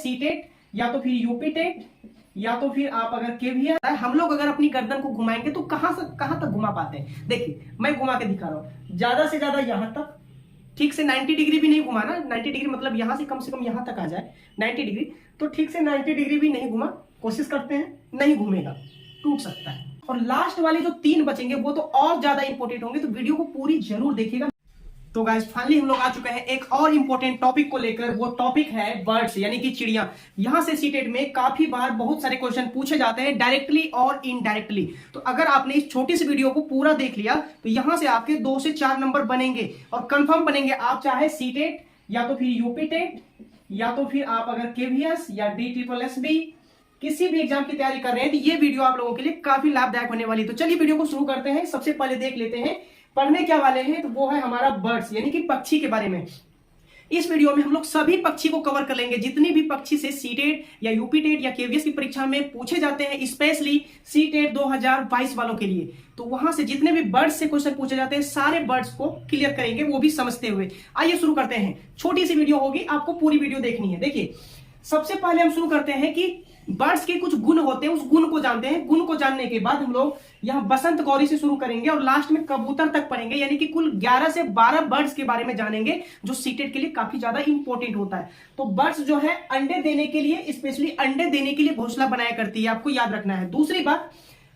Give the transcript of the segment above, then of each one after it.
CTET या तो फिर यूपी टेट या तो फिर आप अगर केवीएस। हम लोग अगर अपनी गर्दन को घुमाएंगे तो कहां से कहां तक घुमा पाते हैं। देखिए मैं घुमा के दिखा रहा हूं, ज्यादा से ज्यादा यहां तक, ठीक से 90 डिग्री भी नहीं घुमाना। 90 डिग्री मतलब यहां से कम यहां तक आ जाए 90 डिग्री, तो ठीक से 90 डिग्री भी नहीं घुमा, कोशिश करते हैं, नहीं घूमेगा, टूट सकता है। और लास्ट वाले जो 3 बचेंगे वो तो और ज्यादा इंपॉर्टेंट होंगे, तो वीडियो को पूरी जरूर देखिएगा। तो गाइस फाइनली हम लोग आ चुके हैं एक और इंपॉर्टेंट टॉपिक को लेकर। वो टॉपिक है बर्ड्स यानी कि चिड़िया। यहां से सीटेट में काफी बार बहुत सारे क्वेश्चन पूछे जाते हैं डायरेक्टली और इनडायरेक्टली। तो अगर आपने इस छोटी सी वीडियो को पूरा देख लिया तो यहां से आपके 2 से 4 नंबर बनेंगे और कंफर्म बनेंगे। आप चाहे सीटेट या तो फिर यूपी टेट या तो फिर आप अगर केवीएस या DSSB किसी भी एग्जाम की तैयारी कर रहे हैं तो ये वीडियो आप लोगों के लिए काफी लाभदायक होने वाली। तो चलिए वीडियो को शुरू करते हैं। सबसे पहले देख लेते हैं पढ़ने क्या वाले हैं, तो वो है हमारा बर्ड्स यानी कि पक्षी के बारे में। इस वीडियो में हम लोग सभी पक्षी को कवर कर लेंगे, जितनी भी पक्षी से सीटेट या यूपी टेट या केवीएस की परीक्षा में पूछे जाते हैं, स्पेशली सीटेट 2022 वालों के लिए। तो वहां से जितने भी बर्ड्स से क्वेश्चन पूछे जाते हैं सारे बर्ड्स को क्लियर करेंगे, वो भी समझते हुए। आइए शुरू करते हैं। छोटी सी वीडियो होगी, आपको पूरी वीडियो देखनी है। देखिए सबसे पहले हम शुरू करते हैं कि बर्ड्स के कुछ गुण होते हैं, उस गुण को जानते हैं। गुण को जानने के बाद हम लोग यहाँ बसंत गौरी से शुरू करेंगे और लास्ट में कबूतर तक पढ़ेंगे, यानी कि कुल 11 से 12 बर्ड्स के बारे में जानेंगे जो सीटेट के लिए काफी ज्यादा इंपॉर्टेंट होता है। तो बर्ड्स जो है अंडे देने के लिए, स्पेशली अंडे देने के लिए घोंसला बनाया करती है, आपको याद रखना है। दूसरी बात,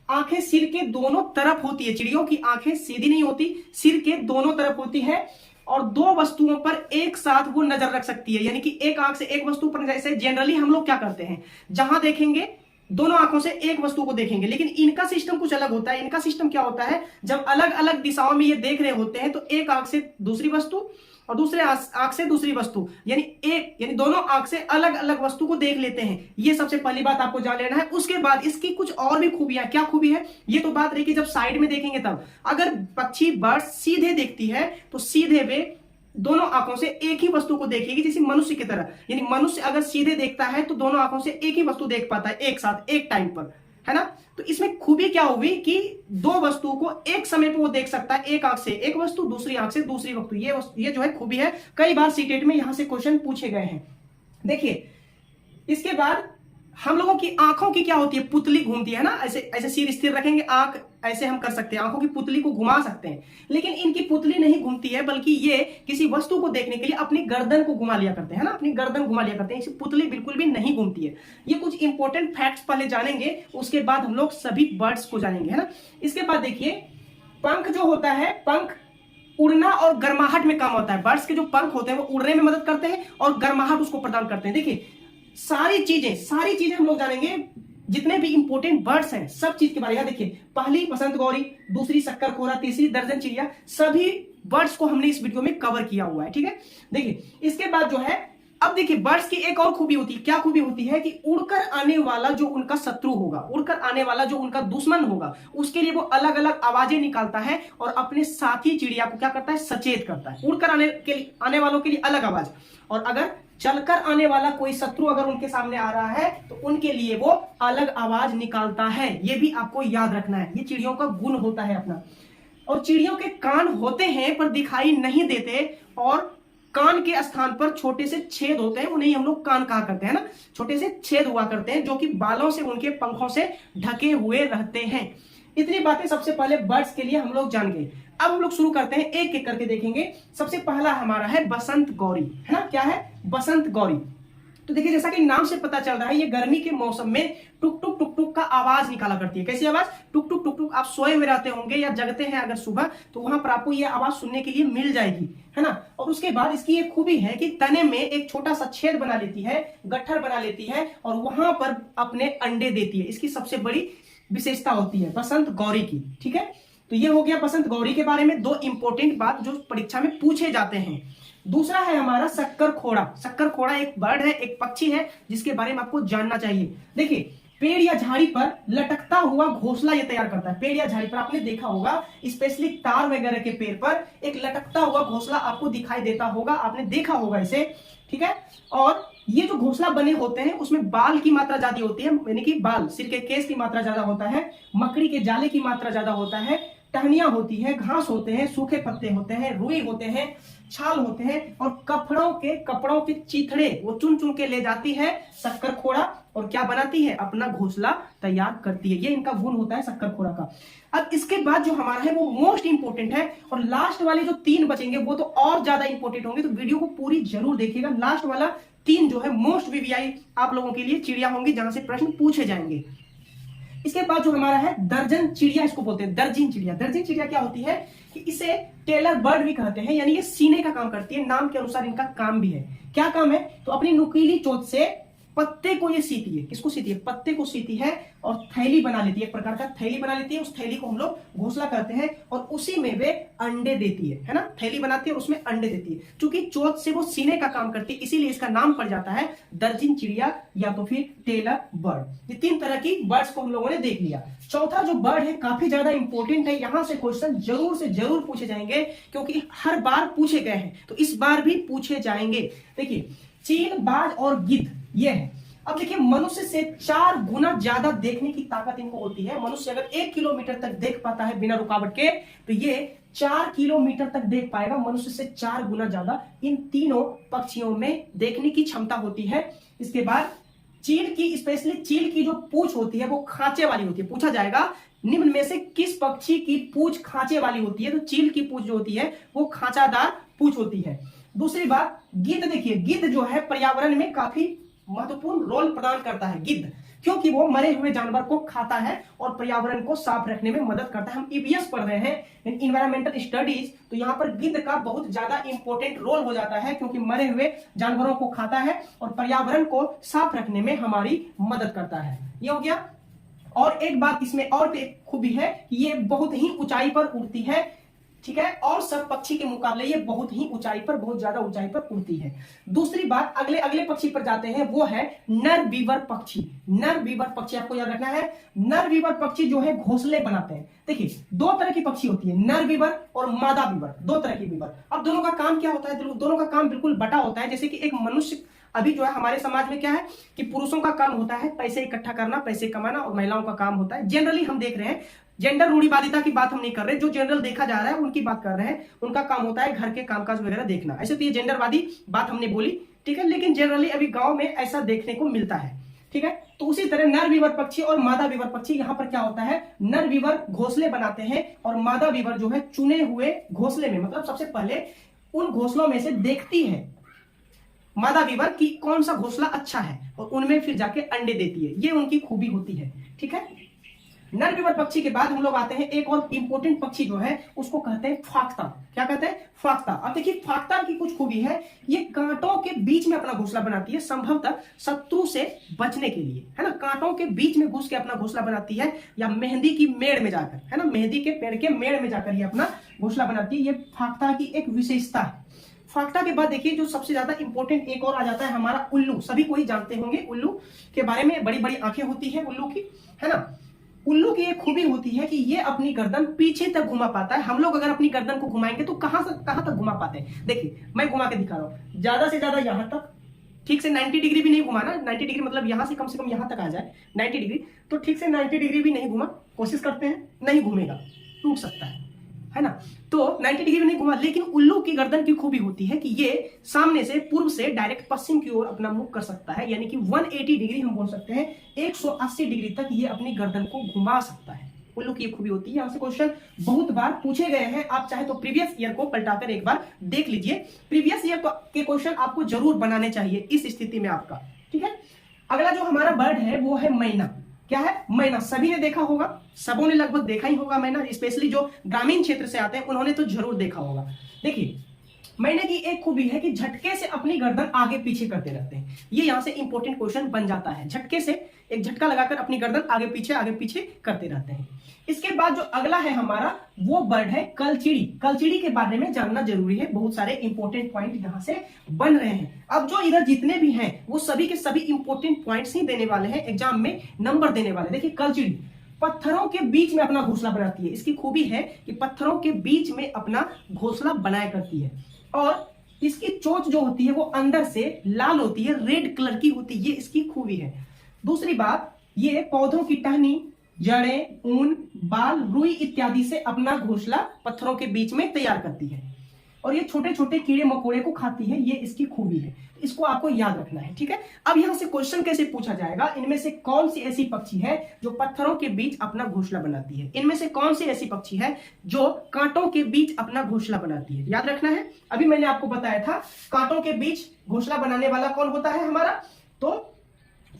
आंखें सिर के दोनों तरफ होती है। चिड़ियों की आंखें सीधी नहीं होती, सिर के दोनों तरफ होती है और 2 वस्तुओं पर एक साथ वो नजर रख सकती है, यानी कि एक आंख से एक वस्तु पर। जैसे जनरली हम लोग क्या करते हैं, जहां देखेंगे दोनों आंखों से एक वस्तु को देखेंगे, लेकिन इनका सिस्टम कुछ अलग होता है। इनका सिस्टम क्या होता है, जब अलग अलग दिशाओं में ये देख रहे होते हैं तो एक आंख से दूसरी वस्तु और दूसरे आंख से दूसरी वस्तु, यानी दोनों आंख से अलग अलग वस्तु को देख लेते हैं। ये सबसे पहली बात आपको जान लेना है। उसके बाद इसकी कुछ और भी खूबियां, क्या खूबी है ये तो बात रही कि जब साइड में देखेंगे तब। अगर पक्षी बर्ड सीधे देखती है तो सीधे वे दोनों आंखों से एक ही वस्तु को देखेगी, जैसे मनुष्य की तरह। यानी मनुष्य अगर सीधे देखता है तो दोनों आंखों से एक ही वस्तु देख पाता है एक साथ, एक टाइम पर, है ना। तो इसमें खूबी क्या हुई कि 2 वस्तुओं को एक समय पर वो देख सकता है, एक आंख से एक वस्तु, दूसरी आंख से दूसरी वस्तु। ये जो है खूबी है, कई बार सीटेट में यहां से क्वेश्चन पूछे गए हैं। देखिए इसके बाद हम लोगों की आंखों की क्या होती है, पुतली घूमती है ना। ऐसे ऐसे सिर स्थिर रखेंगे, आंख ऐसे हम कर सकते हैं, आंखों की पुतली को घुमा सकते हैं। लेकिन इनकी पुतली नहीं घूमती है, बल्कि ये किसी वस्तु को देखने के लिए अपनी गर्दन को घुमा लिया करते हैं ना, अपनी गर्दन घुमा लिया करते हैं। इसी पुतली बिल्कुल भी नहीं घूमती है। ये कुछ इंपॉर्टेंट फैक्ट्स पहले जानेंगे, उसके बाद हम लोग सभी बर्ड्स को जानेंगे, है ना। इसके बाद देखिए पंख जो होता है, पंख उड़ना और गर्माहट में काम होता है। बर्ड्स के जो पंख होते हैं वो उड़ने में मदद करते हैं और गर्माहट उसको प्रदान करते हैं। देखिए सारी चीजें हम लोग जानेंगे, जितने भी इंपॉर्टेंट बर्ड्स हैं सब चीज के बारे में। देखिए पहली बसंत गौरी, दूसरी शक्कर खोरा, तीसरी दर्जन चिड़िया, सभी बर्ड्स को हमने इस वीडियो में कवर किया हुआ है, ठीक है। देखिए इसके बाद जो है, अब देखिए बर्ड्स की एक और खूबी होती है। क्या खूबी होती है कि उड़कर आने वाला जो उनका शत्रु होगा, उड़कर आने वाला जो उनका दुश्मन होगा, उसके लिए वो अलग अलग आवाजें निकालता है और अपने साथी चिड़िया को क्या करता है, सचेत करता है। उड़कर आने वालों के लिए अलग आवाज, और अगर चलकर आने वाला कोई शत्रु अगर उनके सामने आ रहा है तो उनके लिए वो अलग आवाज निकालता है। ये भी आपको याद रखना है, ये चिड़ियों का गुण होता है अपना। और चिड़ियों के कान होते हैं पर दिखाई नहीं देते, और कान के स्थान पर छोटे से छेद होते हैं, उन्हें हम लोग कान कहा करते हैं ना। छोटे से छेद हुआ करते हैं जो कि बालों से, उनके पंखों से ढके हुए रहते हैं। इतनी बातें सबसे पहले बर्ड्स के लिए हम लोग जान गए। अब हम लोग शुरू करते हैं, एक एक करके देखेंगे। सबसे पहला हमारा है बसंत गौरी, है ना। क्या है, बसंत गौरी। तो देखिए जैसा कि नाम से पता चल रहा है, ये गर्मी के मौसम में टुक टुक टुक टुक का आवाज निकाला करती है। कैसी आवाज, टुक टुक टुक टुक। आप सोए हुए रहते होंगे या जगते हैं अगर सुबह, तो वहां पर आपको ये आवाज सुनने के लिए मिल जाएगी, है ना। और उसके बाद इसकी एक खूबी है कि तने में एक छोटा सा छेद बना लेती है, गट्ठर बना लेती है और वहां पर अपने अंडे देती है। इसकी सबसे बड़ी विशेषता होती है बसंत गौरी की, ठीक है। तो ये हो गया बसंत गौरी के बारे में 2 इंपॉर्टेंट बात जो परीक्षा में पूछे जाते हैं। दूसरा है हमारा शक्कर खोड़ा। शक्कर खोड़ा एक बर्ड है, एक पक्षी है जिसके बारे में आपको जानना चाहिए। देखिए पेड़ या झाड़ी पर लटकता हुआ घोंसला ये तैयार करता है। पेड़ या झाड़ी पर आपने देखा होगा, स्पेशली तार वगैरह के पेड़ पर एक लटकता हुआ घोंसला आपको दिखाई देता होगा, आपने देखा होगा इसे, ठीक है। और ये जो घोंसला बने होते हैं उसमें बाल की मात्रा ज्यादा होती है, यानी कि बाल, सिर के केस की मात्रा ज्यादा होता है, मकड़ी के जाले की मात्रा ज्यादा होता है, टहनियां होती है, घास होते हैं, सूखे पत्ते होते हैं, रुई होते हैं, छाल होते हैं और कपड़ों के चीथड़े वो चुन चुन के ले जाती है शक्कर खोड़ा और क्या बनाती है, अपना घोंसला तैयार करती है। ये इनका गुण होता है शक्कर खोड़ा का। अब इसके बाद जो हमारा है वो मोस्ट इंपोर्टेंट है और लास्ट वाले जो 3 बचेंगे वो तो और ज्यादा इंपोर्टेंट होंगे, तो वीडियो को पूरी जरूर देखिएगा। लास्ट वाला 3 जो है मोस्ट वीवीआई आप लोगों के लिए चिड़िया होंगी जहां से प्रश्न पूछे जाएंगे। इसके बाद जो हमारा है दर्जन चिड़िया, इसको बोलते हैं दर्जन चिड़िया। दर्जन चिड़िया क्या होती है कि इसे टेलर बर्ड भी कहते हैं, यानी ये सीने का काम करती है, नाम के अनुसार इनका काम भी है। क्या काम है, तो अपनी नुकीली चोंच से पत्ते को ये सीती है। किसको सीती है, पत्ते को सीती है और थैली बना लेती है, एक प्रकार का थैली बना लेती है। उस थैली को हम लोग घोंसला करते हैं और उसी में वे अंडे देती है ना, थैली बनाती है और उसमें अंडे देती है। चूंकि चोंच से वो सीने का काम करती है इसीलिए इसका नाम पड़ जाता है दर्जन चिड़िया या तो फिर टेलर बर्ड। ये 3 तरह की बर्ड्स को हम लोगों ने देख लिया। चौथा जो बर्ड है काफी ज्यादा इंपॉर्टेंट है, यहां से क्वेश्चन जरूर से जरूर पूछे जाएंगे क्योंकि हर बार पूछे गए हैं तो इस बार भी पूछे जाएंगे। देखिए चील, बाज और गिद्ध ये है। अब देखिए मनुष्य से 4 गुना ज्यादा देखने की ताकत इनको होती है। मनुष्य अगर 1 किलोमीटर तक देख पाता है बिना रुकावट के तो ये 4 किलोमीटर तक देख पाएगा, मनुष्य से 4 गुना ज्यादा इन तीनों पक्षियों में देखने की क्षमता होती है। इसके बाद चील की, स्पेशली चील की जो पूंछ होती है वो खांचे वाली होती है। पूछा जाएगा निम्न में से किस पक्षी की पूंछ खांचे वाली होती है, तो चील की पूंछ जो होती है वो खांचादार पूंछ होती है। दूसरी बात गिद्ध, देखिए गिद्ध जो है पर्यावरण में काफी महत्वपूर्ण रोल प्रदान करता है गिद्ध, क्योंकि वो मरे हुए जानवर को खाता है और पर्यावरण को साफ रखने में मदद करता है। हम ईवीएस पढ़ रहे हैं इन्वायरमेंटल स्टडीज, तो यहाँ पर गिद्ध का बहुत ज्यादा इंपॉर्टेंट रोल हो जाता है क्योंकि मरे हुए जानवरों को खाता है और पर्यावरण को साफ रखने में हमारी मदद करता है। ये हो गया। और एक बात इसमें और खूबी है कि ये बहुत ही ऊंचाई पर उड़ती है, ठीक है, और सब पक्षी के मुकाबले ये बहुत ही ऊंचाई पर, बहुत ज्यादा ऊंचाई पर उड़ती है। दूसरी बात अगले पक्षी पर जाते हैं, वो है नर बीवर पक्षी। नर बीवर पक्षी आपको याद रखना है, नर बीवर पक्षी जो है घोंसले बनाते हैं। देखिए 2 तरह की पक्षी होती है, नर बीवर और मादा बीवर, 2 तरह की बीवर। अब दोनों का काम क्या होता है, दोनों का काम बिल्कुल बटा होता है। जैसे कि एक मनुष्य अभी जो है हमारे समाज में क्या है कि पुरुषों का काम होता है पैसे इकट्ठा करना, पैसे कमाना, और महिलाओं का काम होता है, जनरली हम देख रहे हैं, जेंडर रूढ़िवादिता की बात हम नहीं कर रहे, जो जनरल देखा जा रहा है उनकी बात कर रहे हैं। उनका काम होता है घर के कामकाज वगैरह देखना। ऐसे तो ये जेंडरवादी बात हमने बोली, ठीक है, लेकिन जनरली अभी गांव में ऐसा देखने को मिलता है, ठीक है। तो उसी तरह नर बीवर पक्षी और मादा बीवर पक्षी, यहाँ पर क्या होता है, नर बीवर घोंसले बनाते हैं और मादा बीवर जो है चुने हुए घोंसले में, मतलब सबसे पहले उन घोंसलों में से देखती है मादा बीवर की कौन सा घोंसला अच्छा है और उनमें फिर जाके अंडे देती है। ये उनकी खूबी होती है, ठीक है। नर बीवर पक्षी के बाद हम लोग आते हैं एक और इंपॉर्टेंट पक्षी जो है उसको कहते हैं फाख्ता। क्या कहते हैं, फाख्ता। अब देखिए फाख्ता की कुछ खूबी है, ये कांटों के बीच में अपना घोंसला बनाती है, संभवतः शत्रु से बचने के लिए, है ना। कांटों के बीच में घुस के अपना घोंसला बनाती है या मेहंदी की मेड़ में जाकर, है ना, मेहंदी के पेड़ के मेड़ में जाकर ये अपना घोंसला बनाती है। ये फाख्ता की एक विशेषता है। फाख्ता के बाद देखिए जो सबसे ज्यादा इंपॉर्टेंट एक और आ जाता है हमारा उल्लू। सभी को ही जानते होंगे उल्लू के बारे में, बड़ी बड़ी आंखें होती है उल्लू की, है ना। उल्लू की एक खूबी होती है कि ये अपनी गर्दन पीछे तक घुमा पाता है। हम लोग अगर अपनी गर्दन को घुमाएंगे तो कहां से कहां तक घुमा पाते हैं, देखिए मैं घुमा के दिखा रहा हूं, ज्यादा से ज्यादा यहां तक, ठीक से 90 डिग्री भी नहीं घुमाना। 90 डिग्री मतलब यहां से कम यहां तक आ जाए 90 डिग्री, तो ठीक से 90 डिग्री भी नहीं घुमा, कोशिश करते हैं, नहीं घूमेगा, टूट सकता है ना। तो 90 डिग्री में नहीं घुमा, लेकिन उल्लू की गर्दन की खूबी होती है कि ये सामने से पूर्व से डायरेक्ट पश्चिम की ओर अपना मुख कर सकता है, यानी कि 180 डिग्री हम बोल सकते हैं, 180 डिग्री तक ये अपनी गर्दन को घुमा सकता है। उल्लू की खूबी होती है। यहां से क्वेश्चन बहुत बार पूछे गए हैं, आप चाहे तो प्रीवियस ईयर को पलटाकर एक बार देख लीजिए। प्रीवियस ईयर के क्वेश्चन आपको जरूर बनाने चाहिए इस स्थिति में आपका, ठीक है। अगला जो हमारा बर्ड है वो है मैना। क्या है, मैना। सभी ने देखा होगा, सबों ने लगभग देखा ही होगा मैना, स्पेशली जो ग्रामीण क्षेत्र से आते हैं उन्होंने तो जरूर देखा होगा। देखिए मैने की एक खूबी है कि झटके से अपनी गर्दन आगे पीछे करते रहते हैं। ये यहां से इंपॉर्टेंट क्वेश्चन बन जाता है, झटके से एक झटका लगाकर अपनी गर्दन आगे पीछे करते रहते हैं। इसके बाद जो अगला है हमारा वो बर्ड है कलचिड़ी। कलचिड़ी के बारे में जानना जरूरी है, बहुत सारे इंपॉर्टेंट पॉइंट यहां से बन रहे हैं। अब जो इधर जितने भी हैं वो सभी के सभी इंपॉर्टेंट पॉइंट्स ही देने वाले हैं, एग्जाम में नंबर देने वाले। देखिए कलचिड़ी पत्थरों के बीच में अपना घोंसला बनाती है। इसकी खूबी है कि पत्थरों के बीच में अपना घोंसला बनाया करती है और इसकी चोंच जो होती है वो अंदर से लाल होती है, रेड कलर की होती है, ये इसकी खूबी है। दूसरी बात, ये पौधों की टहनी जड़ें, ऊन, बाल, रुई इत्यादि से अपना घोंसला पत्थरों के बीच में तैयार करती है और ये छोटे छोटे कीड़े मकोड़े को खाती है। ये इसकी खूबी है, इसको आपको याद रखना है, ठीक है। अब यहां से क्वेश्चन कैसे पूछा जाएगा, इनमें से कौन सी ऐसी पक्षी है जो पत्थरों के बीच अपना घोंसला बनाती है, इनमें से कौन सी ऐसी पक्षी है जो कांटों के बीच अपना घोंसला बनाती है, याद रखना है। अभी मैंने आपको बताया था कांटों के बीच घोंसला बनाने वाला कौन होता है हमारा, तो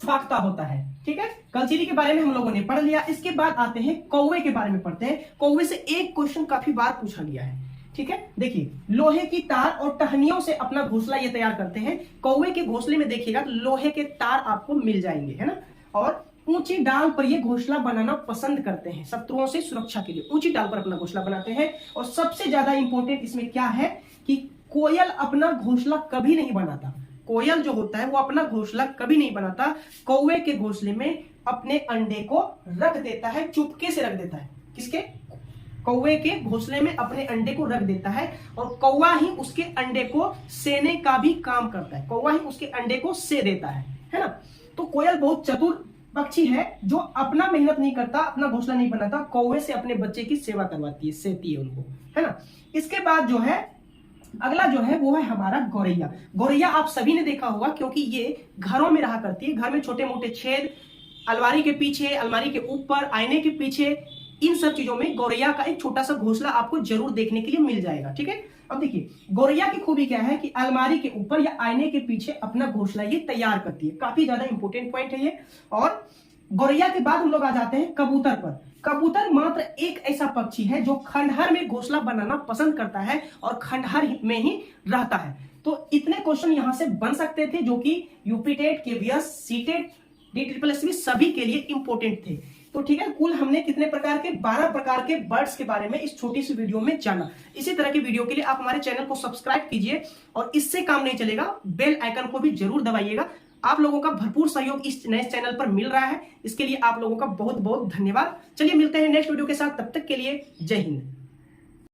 फाख्ता होता है, ठीक है। कलचीरी के बारे में हम लोगों ने पढ़ लिया। इसके बाद आते हैं कौवे के बारे में पढ़ते हैं। कौवे से एक क्वेश्चन काफी बार पूछा गया है, ठीक है। देखिए, लोहे की तार और टहनियों से अपना घोंसला ये तैयार करते हैं। कौवे के घोंसले में देखिएगा लोहे के तार आपको मिल जाएंगे, है ना, और ऊंची डाल पर ये घोंसला बनाना पसंद करते हैं, शत्रुओं से सुरक्षा के लिए ऊंची डाल पर अपना घोंसला बनाते हैं। और सबसे ज्यादा इंपॉर्टेंट इसमें क्या है कि कोयल अपना घोंसला कभी नहीं बनाता। कोयल जो होता है वो अपना घोंसला कभी नहीं बनाता, कौवे के घोंसले में अपने अंडे को रख देता है, चुपके से रख देता है। किसके, कौवे के घोंसले में अपने अंडे को रख देता है और कौवा ही उसके अंडे को सेने का भी काम करता है, कौवा ही उसके अंडे को से देता है ना। तो कोयल बहुत चतुर पक्षी है जो अपना मेहनत नहीं करता, अपना घोंसला नहीं बनाता, कौवे से अपने बच्चे की सेवा करवाती है, सेती है उनको, है ना। इसके बाद जो है अगला जो है वो है हमारा गौरैया। गौरैया आप सभी ने देखा होगा क्योंकि ये घरों में रहा करती है। घर में छोटे मोटे छेद, अलमारी के पीछे, अलमारी के ऊपर, आईने के पीछे, इन सब चीजों में गौरैया का एक छोटा सा घोंसला आपको जरूर देखने के लिए मिल जाएगा, ठीक है। अब देखिए गौरैया की खूबी क्या है कि अलमारी के ऊपर या आईने के पीछे अपना घोंसला ये तैयार करती है। काफी ज्यादा इंपॉर्टेंट पॉइंट है ये। और गौरैया के बाद हम लोग आ जाते हैं कबूतर पर। कबूतर मात्र एक ऐसा पक्षी है जो खंडहर में घोंसला बनाना पसंद करता है और खंडहर में ही रहता है। तो इतने क्वेश्चन यहां से बन सकते थे जो कि UP TET, KVS, CTET, DSSB सभी के लिए इंपॉर्टेंट थे। तो ठीक है, कुल हमने कितने प्रकार के 12 प्रकार के बर्ड्स के बारे में इस छोटी सी वीडियो में जाना। इसी तरह की वीडियो के लिए आप हमारे चैनल को सब्सक्राइब कीजिए और इससे काम नहीं चलेगा, बेल आइकन को भी जरूर दबाइएगा। आप लोगों का भरपूर सहयोग इस नए चैनल पर मिल रहा है, इसके लिए आप लोगों का बहुत बहुत धन्यवाद। चलिए मिलते हैं नेक्स्ट वीडियो के साथ, तब तक के लिए जय हिंद।